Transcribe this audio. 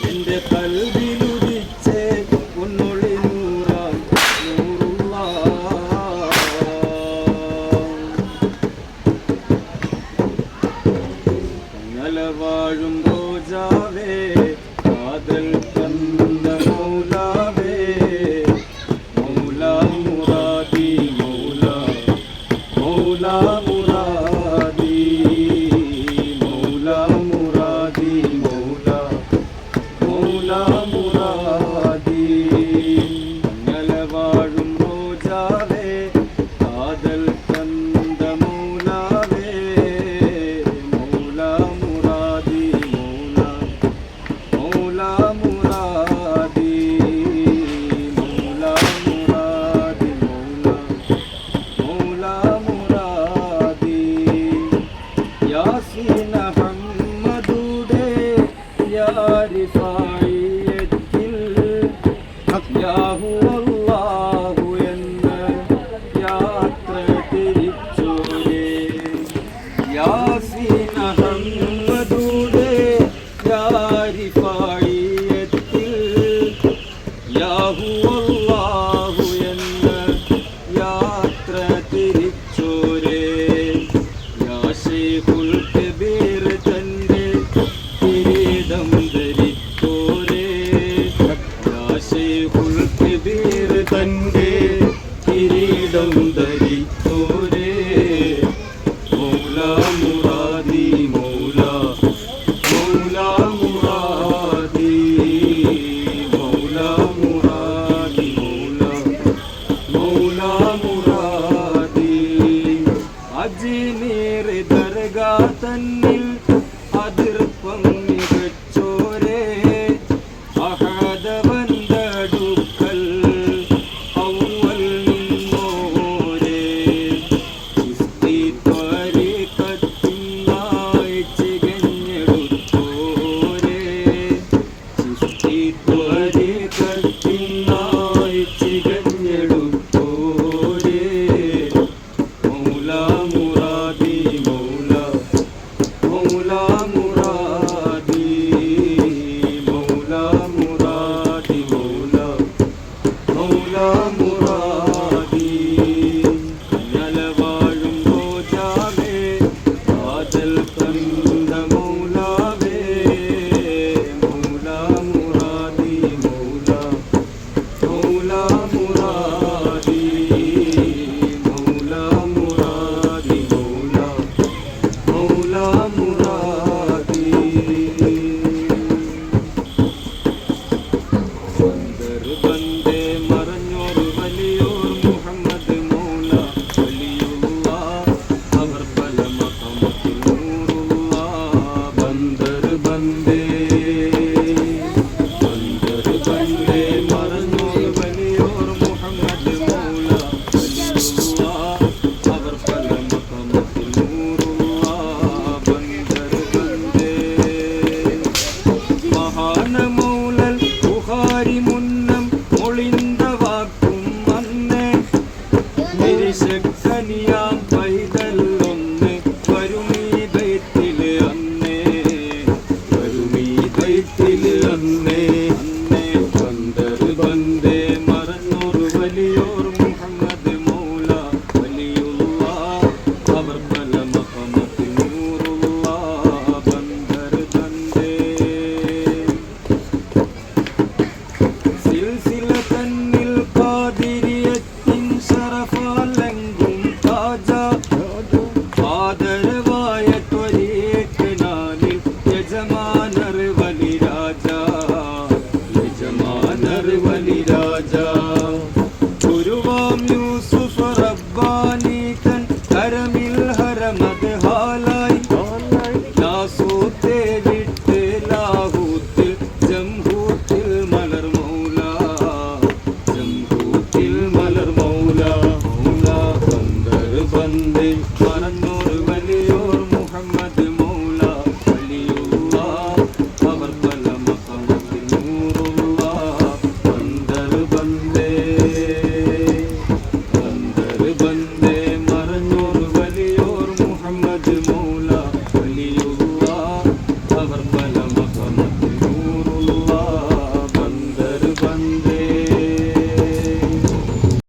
എന്റെ കൽവിലുദിച്ചേ പൊന്നൊളി നൂറാം നൂറുള്ള വാഴും റോജാവേ കാതൽ തന്ന മൗലാവേ മൗലാ മുറാദി മൗലാ മൗലാ മുറാദി മൗലാ മുറാദി മൗലാ മൗലാ മുറാദി വാഴും റോജാവേ കാതൽ തന്ന മൗലാവേ മൗലാ യാസീന ഹമ്മദുടെ യാരിഫായിയത്തിൽ യാഹു അല്ലാഹു എന്ന യാത്ര തിരിച്ചോരേ യാസീന ഹമ്മദുടെ യാരിഫായിയത്തിൽ യാഹു അല്ലാഹു എന്ന യാത്ര തിരിച്ചോരേ ശൈഖുൽ കബീർ തന്റെ കിരീടം ധരിച്ചോരേ യാ ശൈഖുൽ കബീർ തന്റെ കിരീടം ധരിച്ചോരേ മൗലാ മുറാദി മൗലാ മൗലാ മുറാദി മൗലാ മുറാദി മൗലാ മൗലാ മുറാദി അജ്മീർ ദർഗാ തന്നിൽ അതിർപ്പം മികച്ചോരേ അഹദവന്തടുക്കൽ ഔവൽ നിന്നോരേ ഇസ്തി ത്വരീഖത്തിനായി ചികഞ്ഞെടുത്തോരേ ഇസ്തി ത്വരീഖത്തിനായി ചികഞ്ഞെടുത്തോരേ മൗലാ മുറാദി മൗലാ മൗലാ മുറാദി മൗലാ മുറാദി മൗലാ മൗലാ മുറാദി വാഴും റോജാവേ കാതൽ തന്ന മൗലാവേ മൗലാ മുറാദി മൗലാ മൗലാ മുറാദി മൗലാ മുറാദി മൗലാ മൗലാ മുറാദി ബന്ദേ മറഞ്ഞോർ വലിയോർ മുഹമ്മദ് മൗല വലിയുള്ള അവർ പല മഖമത്തിൽ നൂറുള്ള ബന്ദർ ബന്ദേ മറഞ്ഞോർ വലിയോർ മുഹമ്മദ് മൗല വലിയുള്ള അവർ പല മഖമത്തിൽ നൂറുള്ള ബന്ദർ ബന്ദേ മഹാന മൗലൽ ബുഖാരി മുന്നം ഒളിന്ത വാക്കും അന്നേ നിരിശക്തനിയാം പൈതൽ ഒന്ന് വരുമീ ദൈത്തില് അന്നേ വരുമീ ദൈത്തില് അന്നേ